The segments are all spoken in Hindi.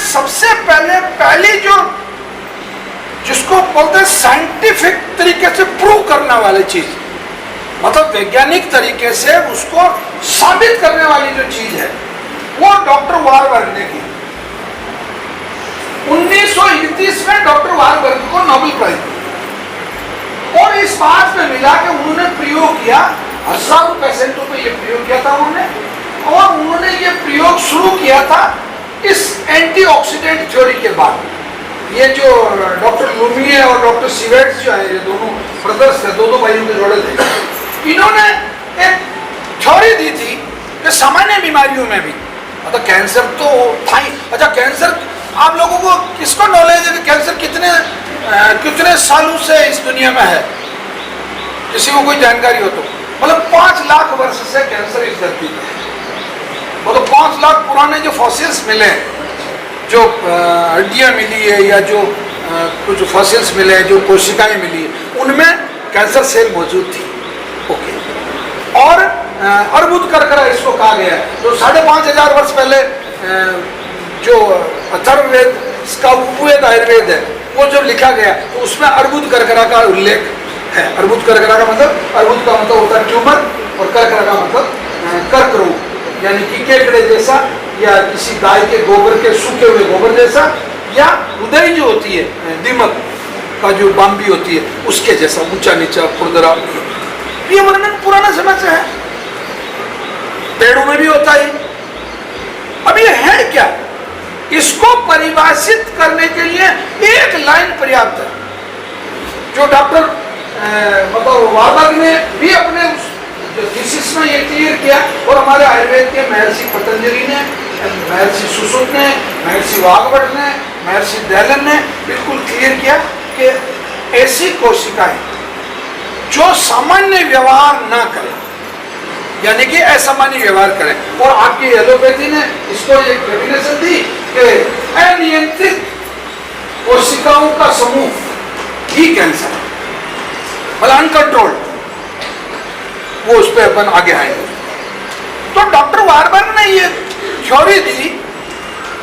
सबसे पहली जो जिसको बोलते हैं साइंटिफिक तरीके से प्रूव करने वाली चीज, मतलब वैज्ञानिक तरीके से उसको साबित करने वाली जो चीज है, वो डॉक्टर वारबर्ग ने की। 1931 में डॉक्टर वारबर्ग को नोबेल प्राइज मिला और इस बात में मिला कि उन्होंने प्रयोग किया, हजारों पेशेंटों पे ये प्रयोग किया था उन्होंने, और उन्होंने ये प्रयोग शुरू किया था इस एंटीऑक्सीडेंट थ्योरी के बाद। ये जो डॉक्टर लुमिये और डॉक्टर सीवेट्स जो है, ये दोनों ब्रदर्स थे, दो भाइयों के जोड़े थे, इन्होंने एक थ्योरी दी थी कि सामान्य बीमारियों में भी, मतलब कैंसर तो था ही। अच्छा, कैंसर आप लोगों को किसको नॉलेज है कि कैंसर कितने सालों से इस दुनिया में है? किसी को कोई जानकारी हो तो? मतलब 5 लाख वर्ष से कैंसर इस धरती पे है। मतलब 5 लाख पुराने जो फॉसिल्स मिले, जो हड्डियां मिली है या जो कुछ फॉसिल्स मिले हैं, जो कोशिकाएं मिली है, उनमें कैंसर सेल मौजूद थी। ओके, और अर्बुद करकरा इसको कहा गया है। तो 5,500 वर्ष पहले जो अथर्ववेद का उपवेद आयुर्वेद है, वो जब लिखा गया तो उसमें अर्बुद करकरा का उल्लेख है। अर्बुद करकरा का मतलब, अर्बुद का मतलब होता है ट्यूमर, और करकरा का मतलब कर्क रोग, यानी कि केकड़े जैसा, या किसी गाय के गोबर के सूखे हुए गोबर जैसा, या हृदय जो होती है, दीमक का जो बाम्बी होती है, उसके जैसा ऊंचा नीचा खुरदरा। ये वर्णन पुराना समय से है, पेड़ों में भी होता है। अब ये है क्या? इसको परिभाषित करने के लिए एक लाइन पर्याप्त है, जो डॉक्टर मतलब वारबर्ग ने भी अपने थीसिस में ये क्लियर किया, और हमारे आयुर्वेद के महर्षि पतंजलि ने, महर्षि सुश्रुत ने, महर्षि वाग्भट ने, महर्षि दयालन ने बिल्कुल क्लियर किया कि ऐसी कोशिकाएं जो सामान्य व्यवहार ना करें, यानी कि असामान्य व्यवहार करें, और आपकी एलोपैथी ने इसको एक डेफिनेशन दी कि अनियंत्रित कोशिकाओं का समूह ही कैंसर है, मतलब अनकंट्रोल्ड। वो उस पर अपन आगे आएंगे। तो डॉक्टर वारबर्ग ने ये थ्योरी दी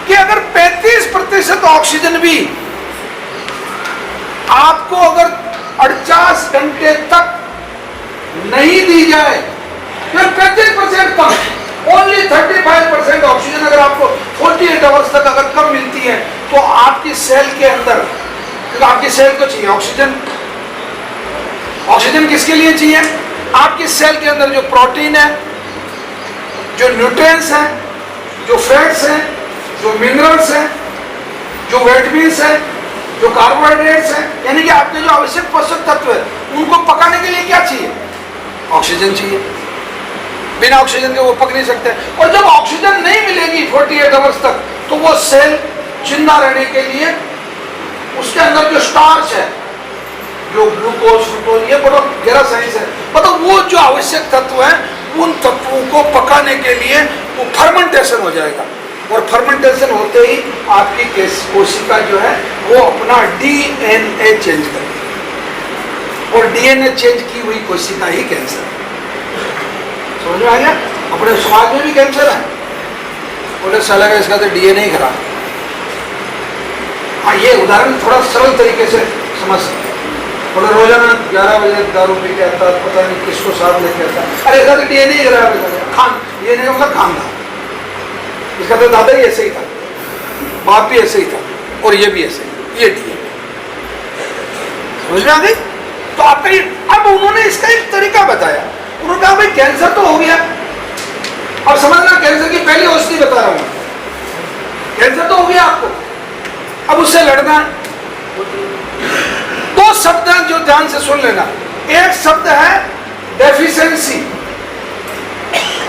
कि अगर 35% ऑक्सीजन भी आपको अगर 48 घंटे तक नहीं दी जाए, फिर 35% कम, ओनली 35% ऑक्सीजन अगर आपको 48 आवर्स तक अगर कम मिलती है, तो आपकी सेल के अंदर, क्योंकि आपकी सेल को चाहिए ऑक्सीजन। ऑक्सीजन किसके लिए चाहिए? आपकी सेल के अंदर जो प्रोटीन है, जो न्यूट्रिएंट्स हैं, जो फैट्स हैं, जो मिनरल्स हैं, जो विटामिन्स हैं, जो कार्बोहाइड्रेट्स हैं, यानी कि आपके जो आवश्यक पोषक तत्व है, उनको पकाने के लिए क्या चाहिए? ऑक्सीजन चाहिए। बिना ऑक्सीजन के वो पक नहीं सकते। और जब ऑक्सीजन नहीं मिलेगी 48 आवर्स तक, तो वो सेल जिंदा रहने के लिए उसके अंदर जो स्टार्च है, जो ग्लूकोज, फ्रुक्टोज, ये बड़ा गहरा साइंस है, मतलब वो जो आवश्यक तत्व है, उन तत्वों को पकाने के लिए वो फर्मेंटेशन हो जाएगा, और फर्मेंटेशन होते ही आपकी कोशिका जो है वो अपना डीएनए चेंज करेगी, और डीएनए चेंज की हुई कोशिका ही कैंसर है। समझ में आ गया? अपने समाज में भी कैंसर है, बोले साला का इसका तो डीएनए ही खराब। हाँ, ये उदाहरण थोड़ा सरल तरीके से समझ सकते। बोले रोजाना 11 बजे दारू पी के आता, पता नहीं किसको साथ लेके आता, अरे इसका तो डीएनए ही खराब है। खान, डीएनए का मतलब खानदान, इसका तो दादा ही ऐसे ही था, बाप भी ऐसे ही था, और ये भी ऐसे ही, ये डीएनए। समझ में आ गई? तो आपका ये, अब उन्होंने इसका एक तरीका बताया। उन्होंने कहा भाई कैंसर तो हो गया, अब समझना कैंसर की पहली औषधि बता रहा हूं। कैंसर तो हो गया आपको, अब उससे लड़ना है। 2 शब्द हैं जो ध्यान से सुन लेना। एक शब्द है डेफिशिएंसी,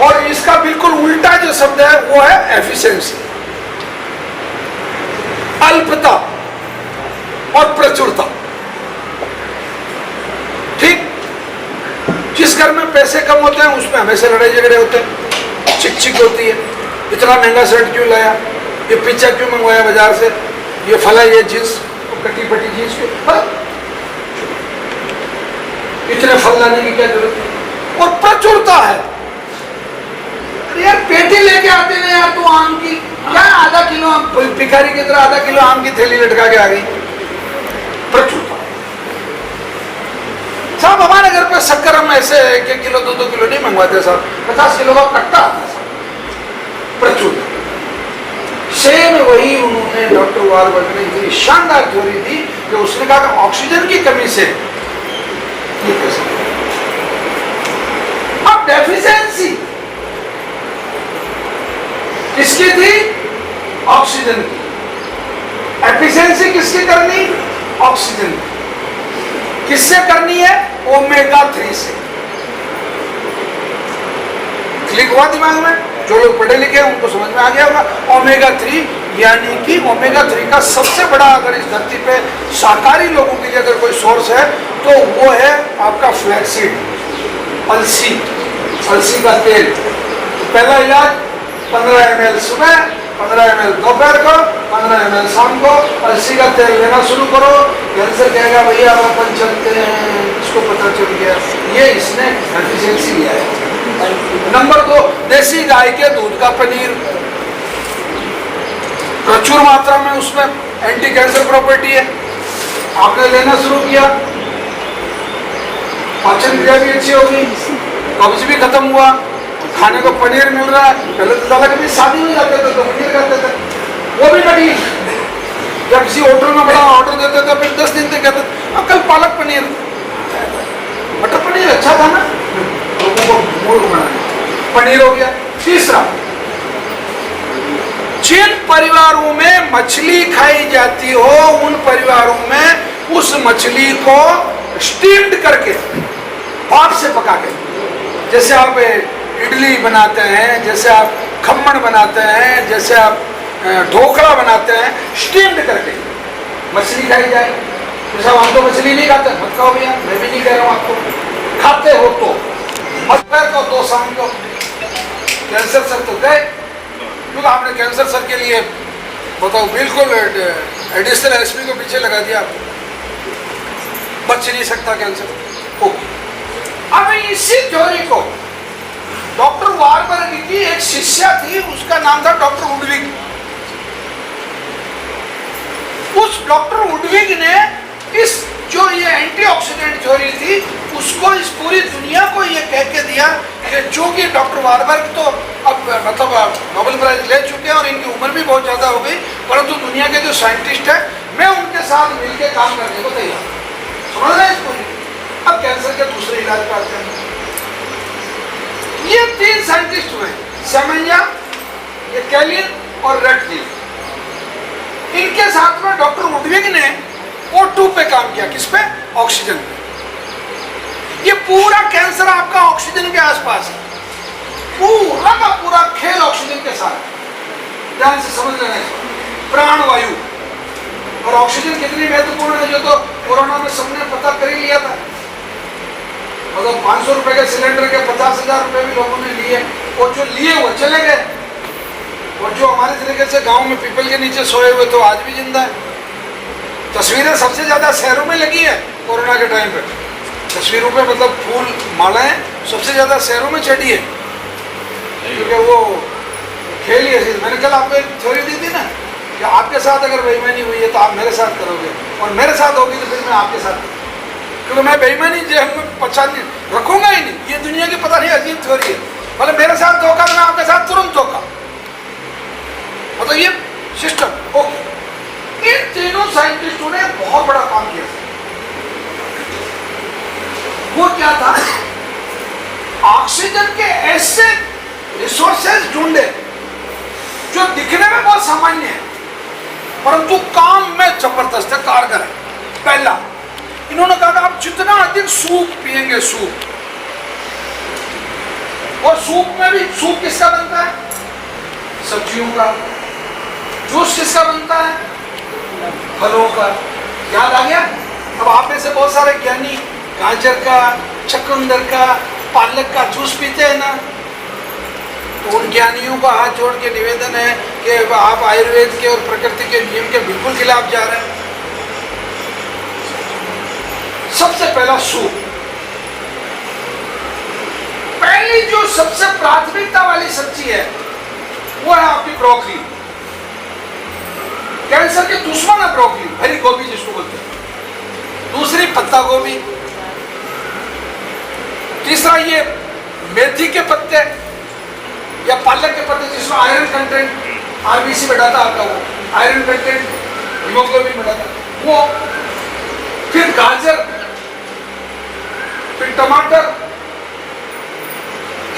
और इसका बिल्कुल उल्टा जो शब्द है वो है एफिशिएंसी। अल्पता और प्रचुरता। ठीक, जिस घर में पैसे कम होते हैं उसमें हमेशा लड़ाई झगड़े होते हैं, चिक चिक होती है, इतना महंगा शर्ट क्यों लाया, ये पिज्जा क्यों मंगवाया बाजार से, ये फला, ये जींस कटी फटी जींस क्यों, इतने फल लाने की क्या जरूरत है। और प्रचुरता है, अरे यार पेटी लेके आते ना यार, तो आम की क्या आधा किलो भिखारी की तरह आधा किलो आम की थैली लटका के आ गई। प्रचुरता। साहब हमारे घर पे शक्कर हम ऐसे 1-1 किलो 2-2 किलो नहीं मंगवाते साहब, 50 किलो का कट्टा आता है साहब। प्रचुरता। सेम वही उन्होंने डॉक्टर वारबर्ग ने इतनी शानदार थ्योरी दी कि उसने कहा कि ऑक्सीजन की कमी से ये कैसे। अब डेफिशिएंसी किसकी थी? ऑक्सीजन की। एफिशिएंसी किसकी करनी? ऑक्सीजन की। किससे करनी है? ओमेगा 3 से। क्लिक हुआ दिमाग में? जो लोग पढ़े लिखे हैं उनको समझ में आ गया होगा। ओमेगा 3 यानी कि ओमेगा 3 का सबसे बड़ा, अगर इस धरती पे शाकाहारी लोगों के लिए अगर कोई सोर्स है तो वो है आपका फ्लैक्सीड, अलसी, अलसी का तेल। तो पहला इलाज 15 ml सुबह, 15 ml दोपहर को, 15 ml शाम को अलसी का तेल लेना शुरू करो। कैंसर कहेगा भैया हम अपन चलते हैं, इसको पता चल गया। ये इसने एफिशिएंसी लिया है। नंबर 2, देसी गाय के दूध का पनीर, प्रचुर मात्रा में उसमें एंटी कैंसर प्रॉपर्टी है। आपने लेना शुरू किया, पाचन क्रिया भी अच्छी होगी, कब्ज भी खत्म हुआ, खाने को पनीर मिल रहा है। पहले तो दादा कभी शादी में जाते थे तो पनीर खाते थे, वो भी कटी। जब किसी होटल में बड़ा ऑर्डर देते थे फिर 10 दिन तक कहते थे कल पालक पनीर, मटर पनीर अच्छा था ना, लोगों को मूड बनाना। पनीर हो गया। तीसरा, जिन परिवारों में मछली खाई जाती हो उन परिवारों में उस मछली को स्टीम्ड करके, भाप से पका के, जैसे आप इडली बनाते हैं, जैसे आप खम्मन बनाते हैं, जैसे आप ढोकला बनाते हैं, स्टीम्ड करके मछली खाई जाए। तो साहब हम तो मछली नहीं खाते, मत खाओ भैया, मैं भी नहीं कह रहा हूँ आपको, खाते हो तो दोपहर को 2 शाम को। कैंसर सर तो गए, क्योंकि आपने कैंसर सर के लिए बताओ बिल्कुल एडिशनल एसपी को पीछे लगा दिया, बच नहीं सकता कैंसर। ओके, अब इसी थ्योरी को डॉक्टर वारबर्ग की एक शिष्या थी, उसका नाम था डॉक्टर वुडविग। उस डॉक्टर वुडविग ने इस जो ये एंटीऑक्सीडेंट थ्योरी थी उसको इस पूरी दुनिया को ये कह के दिया कि जो कि डॉक्टर वारबर्ग तो अब मतलब नोबेल प्राइज ले चुके हैं और इनकी उम्र भी बहुत ज़्यादा हो गई, परंतु दुनिया के जो साइंटिस्ट हैं मैं उनके साथ मिलकर काम करने को तैयार। समझ रहे हैं इसको? अब कैंसर के दूसरे इलाज पर आते हैं। ये 3 साइंटिस्ट हुए, सेमेंजा, ये कैलिन और रेटक्लिफ। इनके साथ में डॉक्टर वुडविग ने O2 पे काम किया। किस पे? ऑक्सीजन पे। ये पूरा कैंसर आपका ऑक्सीजन के आसपास है, पूरा का पूरा खेल ऑक्सीजन के साथ। ध्यान से समझ लेना इसको। प्राणवायु और ऑक्सीजन कितनी महत्वपूर्ण है, जो तो कोरोना में सबने पता कर ही लिया था। मतलब 500 रुपए के सिलेंडर के 50,000 रुपए भी लोगों ने लिए, और जो लिए वो चले गए, और जो हमारे तरीके से गांव में पीपल के नीचे सोए हुए तो आज भी जिंदा है। तस्वीरें सबसे ज्यादा शहरों में लगी है कोरोना के टाइम पे, तस्वीरों पे मतलब फूल मालाएं सबसे ज्यादा शहरों में चढ़ी है, क्योंकि वो खेल ही ऐसी। मैंने कल आपको एक थ्योरी दी थी ना कि आपके साथ अगर बेईमानी हुई है तो आप मेरे साथ करोगे, और मेरे साथ होगी तो फिर मैं आपके साथ करूँगा, क्योंकि मैं बेईमानी जो हम पहचान रखूंगा ही नहीं। ये दुनिया की पता नहीं अजीब थ्योरी है, मतलब मेरे साथ धोखा तो मैं आपके साथ तुरंत धोखा, मतलब ये सिस्टम। ओके, इन तीनों साइंटिस्टों ने बहुत बड़ा काम किया। वो क्या था? ऑक्सीजन के ऐसे रिसोर्सेज ढूंढे जो दिखने में बहुत सामान्य है परंतु काम में जबरदस्त है, कारगर है। पहला, इन्होंने कहा आप जितना अधिक सूप पिएंगे, सूप, और सूप में भी सूप किसका बनता है? सब्जियों का। जूस किसका बनता है? फलों का। याद आ गया? अब आप में से बहुत सारे ज्ञानी गाजर का, चुकंदर का, पालक का जूस पीते हैं ना, तो उन ज्ञानियों का हाथ जोड़ के निवेदन है कि आप आयुर्वेद के और प्रकृति के नियम के बिल्कुल खिलाफ जा रहे हैं। सबसे पहला सूप, पहली जो सबसे प्राथमिकता वाली सब्जी है वो है आपकी ब्रोकली। कैंसर के दुश्मन है ब्रोकली, हरी गोभी जिसको बोलते हैं। दूसरी पत्ता गोभी। तीसरा ये मेथी के पत्ते या पालक के पत्ते जिसमें आयरन कंटेंट आरबीसी बढ़ाता आपका, वो आयरन कंटेंट हीमोग्लोबिन बढ़ाता वो। फिर गाजर, फिर टमाटर,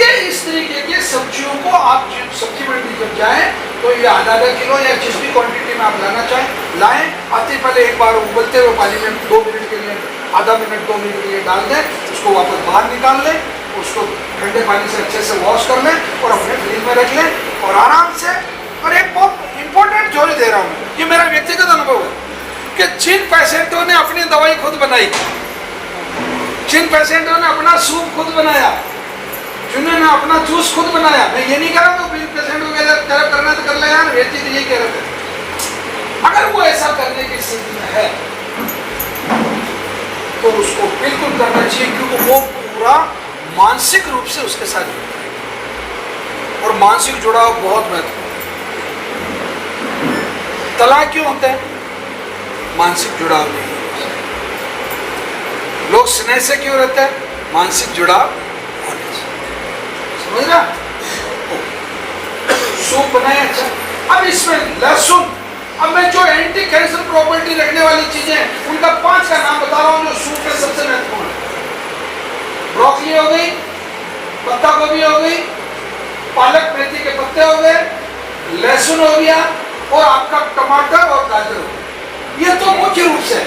ये इस तरीके की सब्जियों को आप सब्जी मंडी जब जाएं तो ये आधा किलो या जिस भी क्वांटिटी में आप लाना चाहें लाएं। आते पहले एक बार उबलते हुए पानी में 2 मिनट के लिए, आधा मिनट 2 मिनट के लिए डाल दें, उसको वापस बाहर निकाल लें, उसको ठंडे पानी से अच्छे से वॉश कर लें और अपने फ्रिज में रख लें और आराम से। और एक बहुत इंपॉर्टेंट जोड़ी दे रहा हूँ, ये मेरा व्यक्तिगत अनुभव है कि जिन पेशेंटों ने अपनी दवाई खुद बनाई, जिन पेशेंटों ने अपना सूप खुद बनाया, जिन्होंने अपना जूस खुद बनाया, मैं ये नहीं कह रहा हूँ पेशेंट को तरफ करना तो कर ले यार, व्यक्ति तो यही कह रहे थे। अगर वो ऐसा करने की स्थिति में है तो उसको बिल्कुल करना चाहिए, क्योंकि वो पूरा मानसिक रूप से उसके साथ जुड़ा है और मानसिक जुड़ाव बहुत महत्वपूर्ण है। तलाक क्यों होते हैं? मानसिक जुड़ाव नहीं है। लोग स्नेह से क्यों रहते हैं? मानसिक जुड़ाव होने से। समझ रहा? सूप बनाए अच्छा। अब इसमें लहसुन, अब मैं जो एंटी कैंसर प्रॉपर्टी रखने वाली चीजें हैं उनका 5 का नाम बता रहा हूं जो सूप में सबसे महत्वपूर्ण है। ब्रोकली हो गई, पत्ता गोभी हो गई, पालक मेथी के पत्ते हो गए, लहसुन हो गया और आपका टमाटर और गाजर हो गया। ये तो मुख्य रूप से,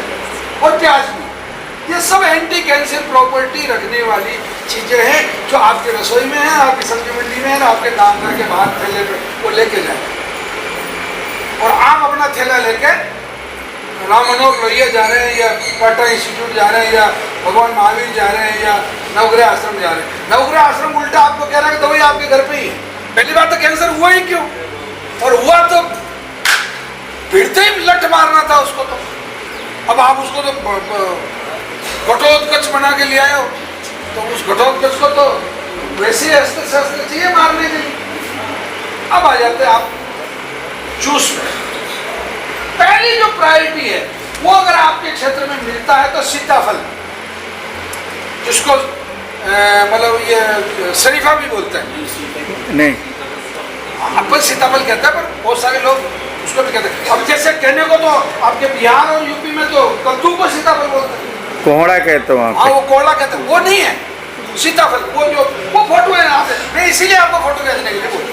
और प्याज भी, ये सब एंटी कैंसर प्रॉपर्टी रखने वाली चीजें हैं जो आपके रसोई में है, आपकी सब्जी मंडी में है, आपके काम घर के बाहर थैले पे वो लेके जाए। और आप अपना थैला लेके राम मनोहर लोहिया जा रहे हैं या टाटा इंस्टीट्यूट जा रहे हैं या भगवान महावीर जा रहे हैं या नवग्रह आश्रम जा रहे हैं। नवग्रह आश्रम उल्टा आपको कह रहा है कि दवाई आपके घर पे ही है। पहली बात तो कैंसर हुआ ही क्यों, और हुआ तो भिड़ते ही लट मारना था उसको। तो अब आप उसको तो घटोत्कच बना के ले आए हो, तो उस घटोत्कच को तो वैसे ही अस्त्र शस्त्र चाहिए मारने के लिए। अब आ जाते हैं आप जूस में। पहली जो प्रायोरिटी है वो अगर आपके क्षेत्र में मिलता है तो सीताफल, जिसको मतलब ये शरीफा भी बोलते हैं। नहीं, अपन सीताफल कहते हैं, पर बहुत सारे लोग उसको भी कहते हैं। अब जैसे कहने को तो आपके बिहार और यूपी में तो कद्दू को सीताफल बोलते हैं, कोहड़ा कहते हो। हाँ वो कोहड़ा कहते हैं, वो नहीं है सीताफल। वो फोटो है यहाँ पे, मैं इसीलिए आपको फोटो भेजने के लिए बोल।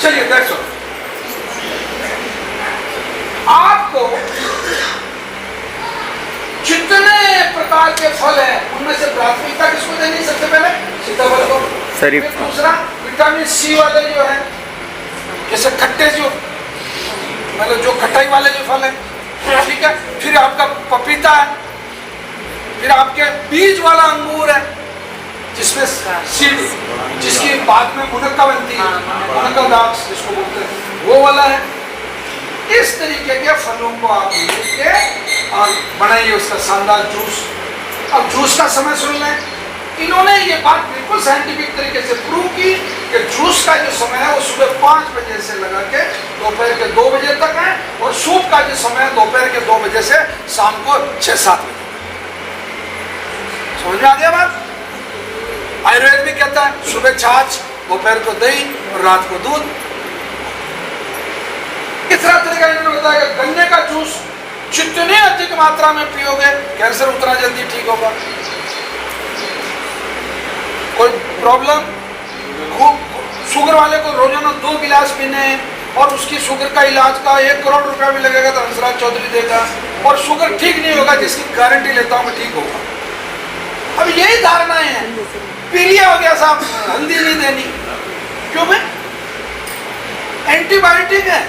चलिए देखो, आपको जितने प्रकार के फल हैं उनमें से प्राथमिकता किसको देनी? सबसे पहले सीताफल को। फिर दूसरा विटामिन सी वाले जो है, जैसे खट्टे जो मतलब जो खटाई वाले जो फल है, ठीक है। फिर आपका पपीता है, फिर आपके बीज वाला अंगूर है जिसमें सीड, जिसकी बाद में मुनक्का बनती है, मुनक्का दाग्स जिसको बोलते हैं, वो वाला है। इस तरीके के फलों को आप लेके और बनाइए उसका शानदार जूस। अब जूस का समय सुन लें, इन्होंने ये बात बिल्कुल साइंटिफिक तरीके से प्रूव की कि जूस का जो समय है वो सुबह 5 बजे से लगा के दोपहर के 2 बजे तक है, और सूप का जो समय है दोपहर के 2 बजे से शाम को 6-7 बजे। समझ में आ गया बात? आयुर्वेद भी कहता है सुबह छाछ, दोपहर को दही और रात को दूध। तीसरा तरीका इन्होंने बताया कि गन्ने का जूस जितने अधिक मात्रा में पियोगे कैंसर उतना जल्दी ठीक होगा। कोई प्रॉब्लम, शुगर वाले को रोजाना 2 गिलास पीने हैं और उसकी शुगर का इलाज का 1 करोड़ रुपया भी लगेगा तो हंसराज चौधरी देगा, और शुगर ठीक नहीं होगा जिसकी गारंटी लेता हूं मैं ठीक होगा। अब यही धारणाएं हैं, पी लिया हो गया साहब, हल्दी नहीं देनी, क्यों भाई? एंटीबायोटिक है,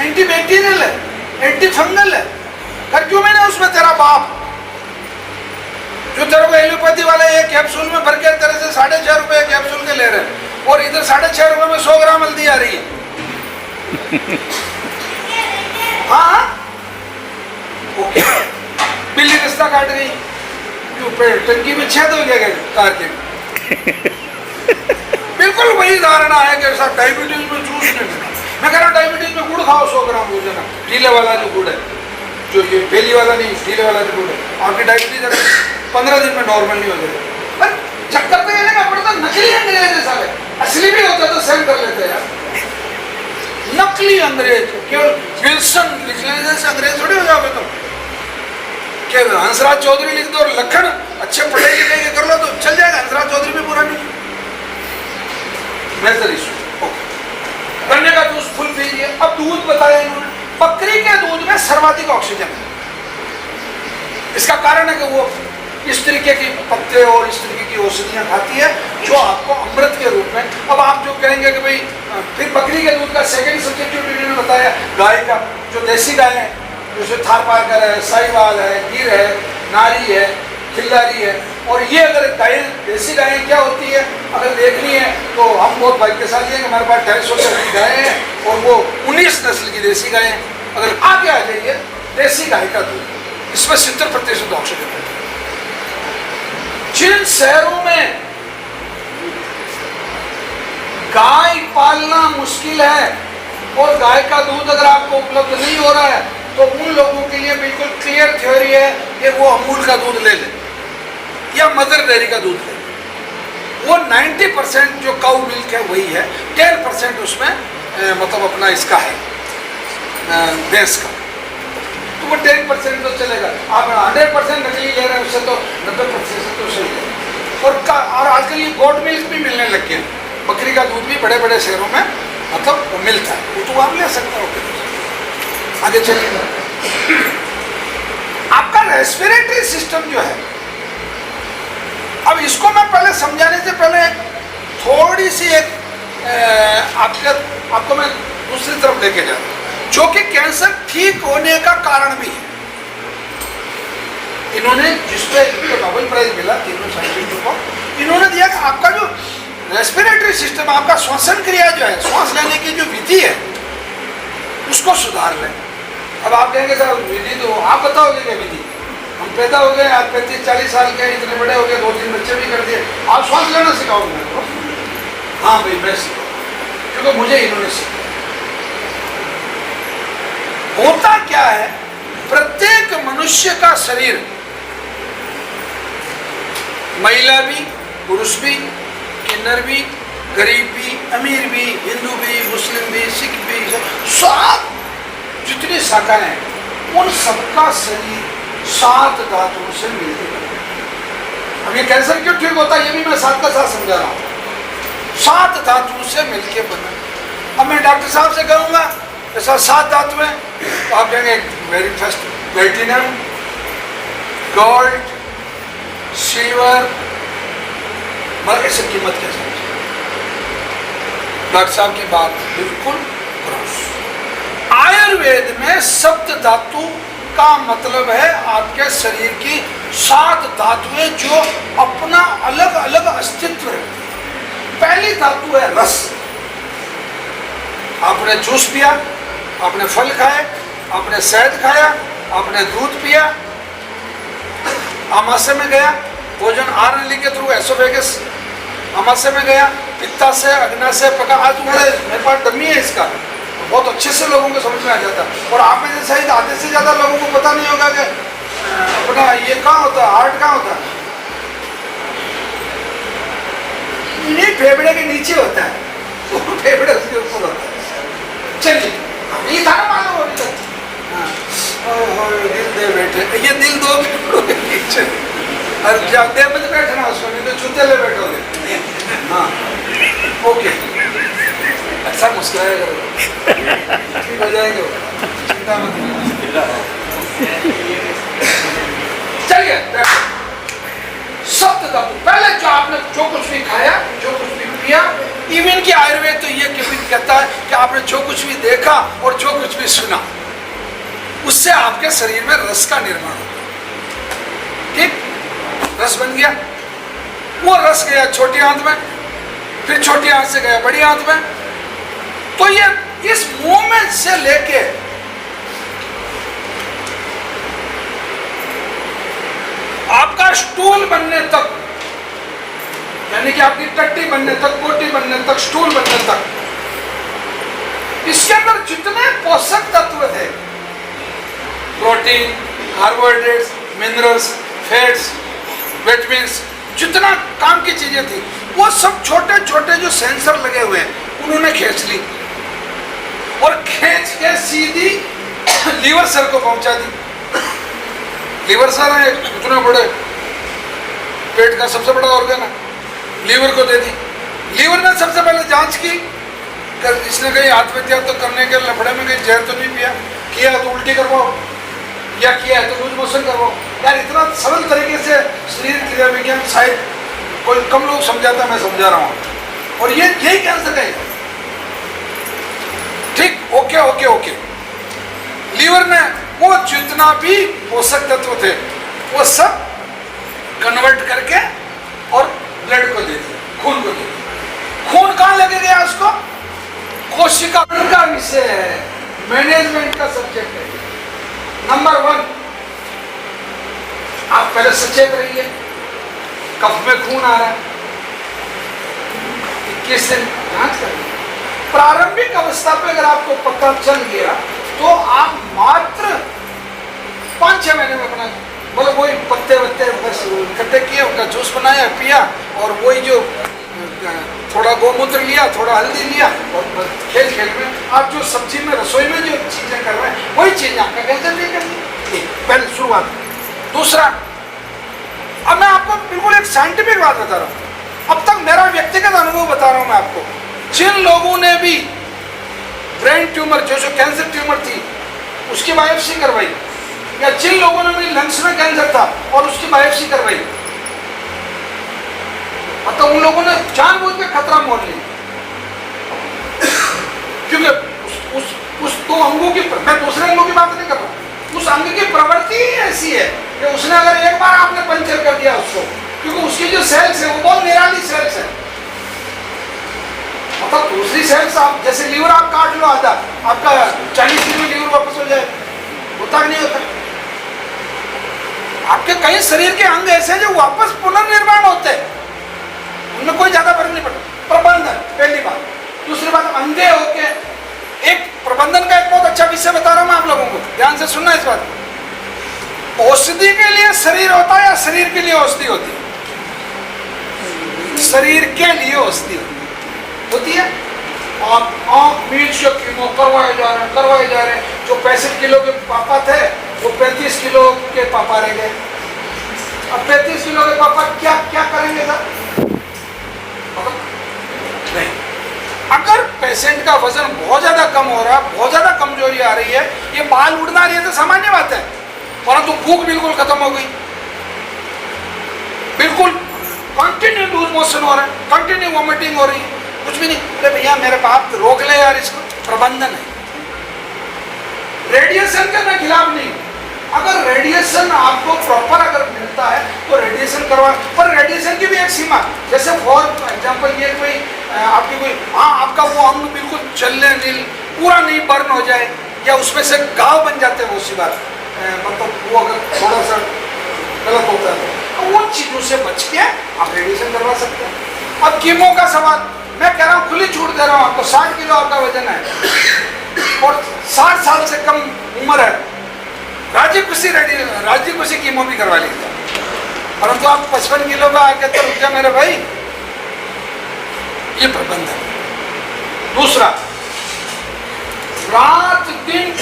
एंटीबैक्टीरियल है, एंटी फंगल है, कर क्यों मैंने उसमें तेरा बाप जो तेरे को एलोपैथी वाले एक कैप्सूल में भर के तेरे से 6.5 रुपए कैप्सूल के ले रहे हैं, और इधर 6.5 रुपए में 100 ग्राम हल्दी आ रही है। हाँ बिल्ली रिश्ता काट गई, टंकी में छेद हो गया कार के। बिल्कुल वही धारणा है कि डायबिटीज में जूस नहीं देना। मैं कह रहा हूँ डायबिटीज में गुड़ खाओ 100 ग्राम रोजाना, ढीले वाला जो गुड़ है, जो ये बेली वाला नहीं, ढीले वाला जो गुड़ है, आपकी डायबिटीज अगर 15 दिन में नॉर्मल नहीं हो जाएगा। पर चक्कर तो ये ना पड़ता, नकली अंग्रेज है साले, असली भी होता तो सेम कर लेते यार। नकली अंग्रेज, केवल विल्सन लिखने से अंग्रेज थोड़ी हो जाओगे तुम। केवल हंसराज चौधरी लिख दो और लखन अच्छे पढ़े लिखे के कर लो तो चल जाएगा, हंसराज चौधरी भी बुरा नहीं। मेजर इशू गन्ने का जूस फुल पीजिए। अब दूध बताया इन्होंने, बकरी के दूध में सर्वाधिक ऑक्सीजन है। इसका कारण है कि वो इस तरीके की पत्ते और इस तरीके की औषधियां खाती है जो आपको अमृत के रूप में। अब आप जो कहेंगे कि भाई फिर बकरी के दूध का सेकंड सब्जेक्टिव इन्होंने बताया, गाय का जो देसी गाय है, जैसे थारपारकर है, साहिवाल है, गिर है, नारी है, खिल्लारी है। और ये अगर गाय देसी गायें क्या होती है अगर देखनी है तो हम बहुत भाग्यशाली हैं कि हमारे पास 250 से अधिक गायें हैं और वो 19 नस्ल की देसी गायें। अगर आगे आ जाइए, देसी गाय का दूध, इसमें 70% ऑक्सीजन है। जिन शहरों में गाय पालना मुश्किल है और गाय का दूध अगर आपको उपलब्ध नहीं हो रहा है तो उन लोगों के लिए बिल्कुल क्लियर थ्योरी है कि वो अमूल का दूध ले लें या मदर डेयरी का दूध ले। वो 90% जो काऊ मिल्क है वही है, 10% उसमें मतलब अपना इसका है भैंस का, तो वो 10% तो चलेगा। आप 100% नकली ले रहे हैं उससे तो 90% तो सही है। और आजकल ये गोट मिल्क भी मिलने लग गया, बकरी का दूध भी बड़े बड़े शहरों में मतलब मिलता है, वो तो आप ले सकते हो। आगे चलिए, आपका रेस्पिरेटरी सिस्टम जो है, अब इसको मैं पहले समझाने से पहले थोड़ी सी एक आपको मैं दूसरी तरफ लेके जा रहा हूं, जो कि कैंसर ठीक होने का कारण भी है। इन्होंने जिसपे नोबेल प्राइज मिला तीनों साइंटिस्टों को, इन्होंने दिया कि आपका जो रेस्पिरेटरी सिस्टम, आपका श्वसन क्रिया जो है, श्वास लेने की जो विधि है उसको सुधार लें। अब आप कहेंगे सर विधि तो आप बताओगे क्या विधि, हम पैदा हो गए, आप 35-40 साल के इतने बड़े हो गए, 2-3 बच्चे भी कर दिए, आप श्वास लेना सिखाओगे मेरे को? हाँ भाई मैं सिखाऊंगा, क्योंकि मुझे इन्होंने सिखाया। होता क्या है, प्रत्येक मनुष्य का शरीर, महिला भी, पुरुष भी, किन्नर भी, गरीब भी, अमीर भी, हिंदू भी, मुस्लिम भी, सिख भी, सब जितनी शाखाएं हैं उन सबका शरीर 7 धातुओं से मिलकर बना है। अब ये कैंसर क्यों ठीक होता है ये भी मैं साथ का साथ समझा रहा हूं। 7 धातुओं से मिलकर बना। अब मैं डॉक्टर साहब से कहूंगा ऐसा 7 धातु है तो आप कहेंगे very first platinum, gold, silver, मगर ऐसे कीमत कैसे? डॉक्टर साहब की बात बिल्कुल क्रॉस। आयुर्वेद में सप्त धातु का मतलब है आपके शरीर की 7 धातुएं जो अपना अलग अलग अस्तित्व रखती है। पहली धातु है रस। आपने जूस पिया, आपने फल खाए, आपने शहद खाया, आपने दूध पिया, आमाशय में गया, भोजन आहार के थ्रू एसोफेगस आमाशय में गया, पित्ता से अग्नाशय पका। आज मेरे पास डमी है इसका, बहुत अच्छे से लोगों को समझ में आ जाता है। और आप में से शायद आधे से ज्यादा लोगों को पता नहीं होगा कि अपना ये कहाँ होता है, हार्ट कहाँ होता है। इन्हीं फेफड़े के नीचे होता है, वो फेफड़े उसके ऊपर होता है। चलिए ये था ना मालूम अभी तक। दिल दे बैठे, ये दिल 2 फेफड़ों के नीचे, और जब देह में बैठना उसको, नहीं तो जूते ले बैठोगे। हाँ ओके, अच्छा मुस्कुराया करो, ठीक हो जाएंगे, चिंता मत करो। चलिए सप्त धातु, पहले जो आपने जो कुछ भी खाया, जो कुछ भी पिया, इवन कि आयुर्वेद तो ये कहता है कि आपने जो कुछ भी देखा और जो कुछ भी सुना, उससे आपके शरीर में रस का निर्माण होता है। ठीक, रस बन गया, वो रस गया छोटी आंत में, फिर छोटी आंत से गया बड़ी आंत में। तो ये इस मोमेंट से लेके आपका स्टूल बनने तक, यानी कि आपकी टट्टी बनने तक, पोटी बनने तक, स्टूल बनने तक, इसके अंदर जितने पोषक तत्व थे, protein, carbohydrates, minerals, fats, vitamins, जितना काम की चीजें थी, वो सब छोटे छोटे जो सेंसर लगे हुए हैं उन्होंने खींच ली और खींच के सीधी लीवर सेल को पहुंचा दी। लीवर सेल है इतने बड़े, पेट का सबसे बड़ा ऑर्गन है, लीवर को दे दी। लीवर ने सबसे पहले जांच की, इसने कहीं आत्महत्या तो करने के लफड़े में कहीं जहर तो नहीं पिया, किया तो उल्टी करवाओ, या किया है तो लूज मोशन करवाओ। यार इतना सरल तरीके से शरीर क्रिया विज्ञान शायद कोई कम लोग समझाता, मैं समझा रहा हूँ। और ये यही कैंसर का है। ठीक, ओके ओके ओके। लीवर ने वो जितना भी पोषक तत्व थे वो सब कन्वर्ट करके और ब्लड को दे दिया, खून को दे दिया। खून कहाँ लगे गया उसको? कोशिका का विषय है, मैनेजमेंट का सब्जेक्ट है। नंबर 1, आप पहले सचेत रहिए, कफ में खून आ रहा है, 21 दिन जांच करिए। प्रारंभिक अवस्था पे अगर आपको पता चल गया तो आप मात्र 5-6 महीने में अपना मतलब वही पत्ते वत्ते बस इकट्ठे किए, उनका जूस बनाया, पिया, और वही जो थोड़ा गोमूत्र लिया, थोड़ा हल्दी लिया, और खेल खेल में आप जो सब्जी में रसोई में जो चीजें कर रहे हैं वही चीज आपका कैंसर नहीं करनी। पहले शुरुआत। दूसरा, अब मैं आपको बिल्कुल एक साइंटिफिक बात बता रहा हूँ, अब तक मेरा व्यक्तिगत अनुभव बता रहा हूँ मैं आपको। जिन लोगों ने भी ब्रेन ट्यूमर जो कैंसर ट्यूमर थी उसकी बायोप्सी करवाई, या जिन लोगों ने भी लंग्स में कैंसर था और उसकी बायोप्सी करवाई, तो उन लोगों ने जानबूझ के खतरा मोल लिया, क्योंकि उस 2 अंगों की, मैं दूसरे अंगों की बात नहीं कर रहा, उस अंग की प्रवृत्ति ही ऐसी है कि उसने अगर एक बार आपने पंचर कर दिया उसको, क्योंकि उसकी जो सेल्स है वो बहुत निराली सेल्स है। मतलब दूसरी सेल्स, आप जैसे लीवर आप काट लो आधा, आपका 40 किलो लीवर वापस हो जाए, होता नहीं होता। आपके कई शरीर के अंग ऐसे हैं जो वापस पुनर्निर्माण होते हैं, उनमें कोई ज्यादा फर्क नहीं पड़ता। प्रबंधन पहली बात। दूसरी बात, अंधे होके एक प्रबंधन का एक बहुत अच्छा विषय बता रहा हूं मैं आप लोगों को, ध्यान से सुनना इस बात को। औषधि के लिए शरीर होता है या शरीर के लिए औषधि होती है? शरीर के लिए औषधि होती है। आप आंख मीच के कीमो करवाए जा रहे हैं। जो 65 किलो के पापा थे वो 35 किलो के पापा रह गए। अब 35 किलो के पापा क्या क्या करेंगे सर? नहीं। अगर पेशेंट का वजन बहुत ज्यादा कम हो रहा है, बहुत ज्यादा कमजोरी आ रही है, ये बाल उड़ना रही है तो सामान्य बात है, परंतु भूख बिल्कुल खत्म हो गई, बिल्कुल कंटिन्यू लूज मोशन हो रहा है, कंटिन्यू वॉमिटिंग हो रही है, कुछ भी नहीं। अरे भैया मेरे बाप रोक ले यार इसको। प्रबंधन है। रेडिएशन के मैं खिलाफ नहीं, अगर रेडिएशन आपको प्रॉपर अगर मिलता है तो रेडिएशन करवा, पर रेडिएशन की भी एक सीमा। जैसे फॉर एग्जांपल ये कोई आपकी कोई आपका वो अंग बिल्कुल चलने नहीं, पूरा नहीं बर्न हो जाए, या उसमें से घाव बन जाते हैं, वो सी बात मतलब वो अगर थोड़ा सा गलत होता है तो उन चीजों से बच के आप रेडिएशन करवा सकते हैं। अब कीमो का सवाल, मैं कह रहा हूँ खुली छूट दे रहा हूँ आपको। 60 किलो आपका वजन है और 60 साल से कम उम्र है, राजी खुशी कीमो भी करवा लीजिए, परंतु आप 55 किलो का आके तो रुक जा मेरे भाई। ये प्रबंधन। दूसरा, रात दिन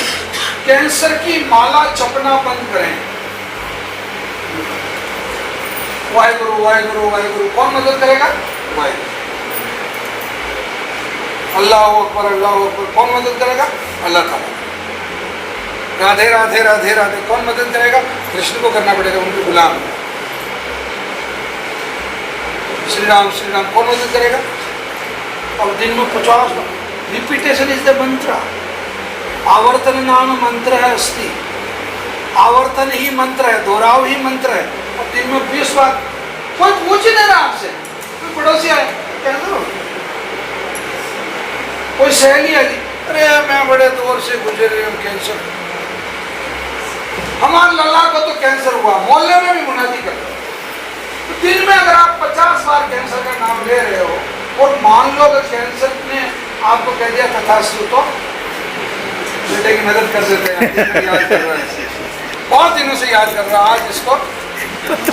कैंसर की माला जपना बंद करें। वाहेगुरु वाहेगुरु वाहेगुरु, कौन मदद करेगा? वाहेगुरु। अल्लाह अकबर, कौन मदद करेगा? अल्लाह ताला। राधे राधे राधे राधे, कौन मदद करेगा? कृष्ण को करना पड़ेगा, उनके गुलाम। श्री राम, कौन मदद करेगा? और दिन में 50 बार रिपीटेशन इज द मंत्र। आवर्तन नाम मंत्र है अस्ति, आवर्तन ही मंत्र है, दोहराव ही मंत्र है। और दिन में 20 बार। कोई पूछ ही नहीं रहा आपसे, कोई पड़ोसी आए कैंसर हो, कोई सहेली आई, अरे मैं बड़े दौर से गुजर रही हूँ कैंसर, हमारे लल्ला को तो कैंसर हुआ, मोहल्ले में भी मुनादी करते। तो दिन में अगर आप 50 बार कैंसर का नाम ले रहे हो और मान लो अगर कैंसर ने आपको कह दिया तथास्तु, तो बेटे की मदद कर देते हैं, याद कर रहा है, बहुत दिनों से याद कर रहा, आज इसको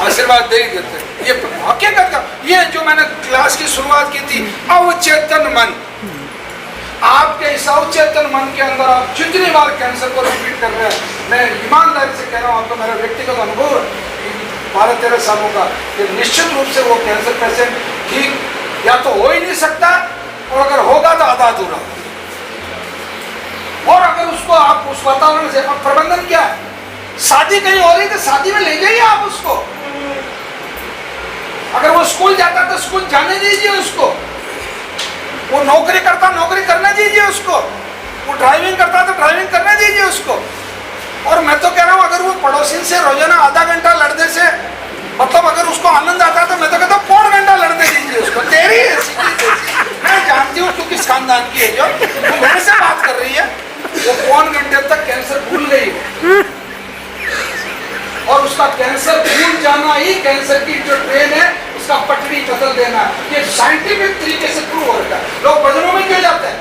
आशीर्वाद दे ही देते। ये हकीकत का, ये जो मैंने क्लास की शुरुआत की थी, अवचेतन मन, आपके इस अवचेतन मन के अंदर आप जितनी बार कैंसर को रिपीट कर रहे हैं, मैं ईमानदारी से कह रहा हूँ, आपको मेरा व्यक्तिगत अनुभव 12-13 सालों का, कि निश्चित रूप से वो कैंसर पेशेंट ठीक या तो हो ही नहीं सकता, और अगर होगा तो आधा अधूरा। और अगर उसको आप उस वातावरण से, प्रबंधन क्या है, शादी कहीं हो रही तो शादी में ले जाइए आप उसको, अगर वो स्कूल जाता तो स्कूल जाने दीजिए उसको, वो नौकरी करता नौकरी करने दीजिए उसको, वो ड्राइविंग करता तो ड्राइविंग करने दीजिए उसको। और मैं तो कह रहा हूँ, अगर वो पड़ोसी से रोजाना आधा घंटा लड़ने से मतलब अगर उसको आनंद आता है, तो मैं तो कहता हूँ 1.25 घंटा लड़ने दीजिए उसको। तेरी मैं जानती हूँ तू किस खानदान की है, जो मेरे से बात कर रही है, वो 1.25 घंटे तक कैंसर भूल गई, और उसका कैंसर भूल जाना ही कैंसर की जो ट्रेन है उसका पटरी बदल देना। ये साइंटिफिक तरीके से प्रूव हो रहा है। लोग भजनों में क्यों जाते हैं,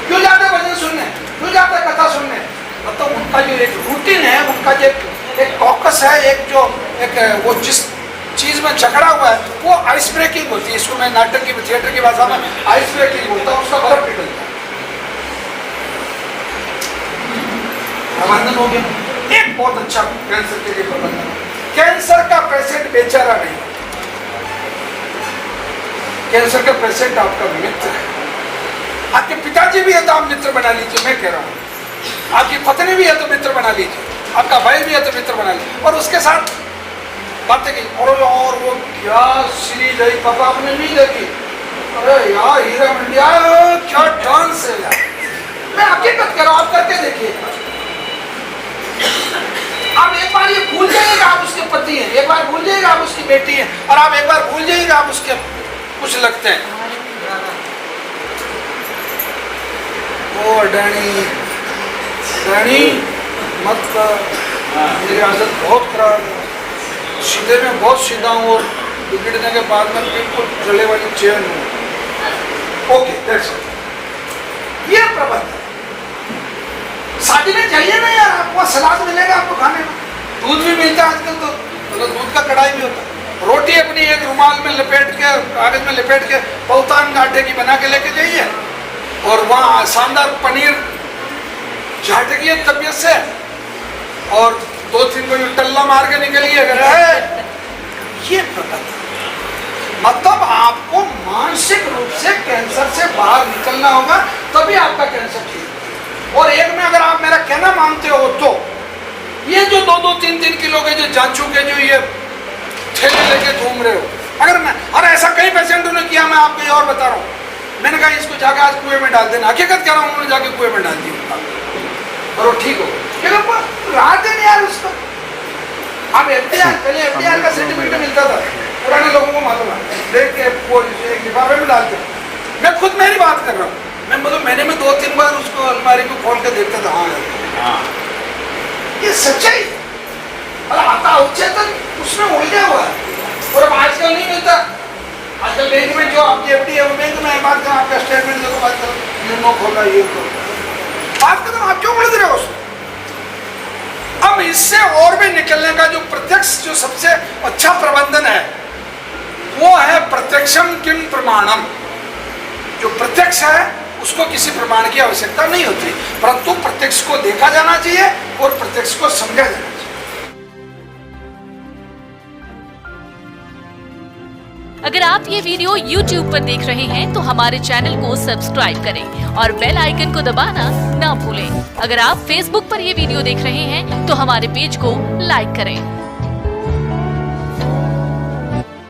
क्यों जाते हैं भजन सुनने, क्यों जाते हैं कथा सुनने, मतलब उनका जो एक रूटीन है, उनका जो एक कॉकस है, एक जो एक वो जिस चीज में जकड़ा हुआ है, वो आइस ब्रेकिंग होती है। इसको मैं नाटक की थिएटर की भाषा में आइस ब्रेकिंग होता है, उसका बर्फ पिघलता है। प्रबंधन हो गया एक बहुत अच्छा कैंसर के लिए प्रबंधन। कैंसर का पेशेंट बेचारा नहीं, कैंसर का पेशेंट आपका मित्र है। आपके पिताजी भी है तो आप मित्र बना लीजिए, मैं कह रहा हूँ, आपकी पत्नी भी है तो मित्र बना लीजिए, आपका भाई भी है तो मित्र बना लीजिए, और उसके साथ बातें की। और वो क्या सीरीज है पापा, आपने नहीं देखी? अरे यार हीरा मंडिया क्या डांस है यार, मैं हकीकत कर रहा हूँ, आप करके देखिए। आप एक बार ये भूल जाइएगा आप उसके पति हैं, एक बार भूल जाइएगा आप उसकी बेटी हैं, और आप एक बार भूल जाइएगा आप उसके कुछ लगते हैं। ओ डैनी मत कर, मेरी आदत बहुत खराब है, सीधे में बहुत सीधा हूँ, और बिगड़ने के बाद में बिल्कुल जले वाली चेन हूँ। ओके, ये प्रबंधन। शादी में जाइए ना यार, आपको सलाद मिलेगा आपको खाने में, दूध भी मिलता है आजकल, तो दूध का कढ़ाई भी होता है, रोटी अपनी एक रुमाल में लपेट के, कागज में लपेट के बहुतान आटे की बना के लेके जाइए, और वहाँ शानदार पनीर झाटकिए तबियत से, और 2-3 को टल्ला मार के निकलिए। अगर है ये मतलब आपको मानसिक रूप से कैंसर से बाहर निकलना होगा, तभी आपका कैंसर ठीक। और एक में अगर आप मेरा कहना मानते हो तो ये जो 2-3 किलो के जो जांचू के जो ये ठेले लेके घूम रहे हो, अगर मैं, और ऐसा कई पेशेंटों ने किया, मैं आपको ये और बता रहा हूँ, मैंने कहा इसको जाकर आज कुएं में डाल देना, हकीकत कह रहा हूँ, उन्होंने जाके कुएं में डाल दिया और वो ठीक हो। राहत देने यार उसको, अब FDR, पहले FDR का सर्टिफिकेट मिलता था, पुराने लोगों को मालूम है, देख के लिफाफे में डालते। मैं खुद मेरी बात कर रहा हूँ, मैं मतलब महीने में 2-3 बार उसको अलमारी को खोल के देखता था। हाँ ये सच्चाई, आता अवचेतन उसमें उलझा हुआ है, और अब आजकल नहीं मिलता। आजकल बैंक में जो आपकी FD है, वो बैंक में बात करो, आपका स्टेटमेंट देखो, बात करो, यूनो खोला, ये बात करो, आप क्यों उलझ रहे हो उसमें? अब इससे और भी निकलने का जो प्रत्यक्ष, जो सबसे अच्छा प्रबंधन है, वो है प्रत्यक्षम किम प्रमाणम। जो प्रत्यक्ष है उसको किसी प्रमाण की आवश्यकता नहीं होती, परंतु प्रत्यक्ष को देखा जाना चाहिए और प्रत्यक्ष को समझा जाना चाहिए। अगर आप ये वीडियो YouTube पर देख रहे हैं तो हमारे चैनल को सब्सक्राइब करें और बेल आइकन को दबाना ना भूलें। अगर आप Facebook पर ये वीडियो देख रहे हैं तो हमारे पेज को लाइक करें।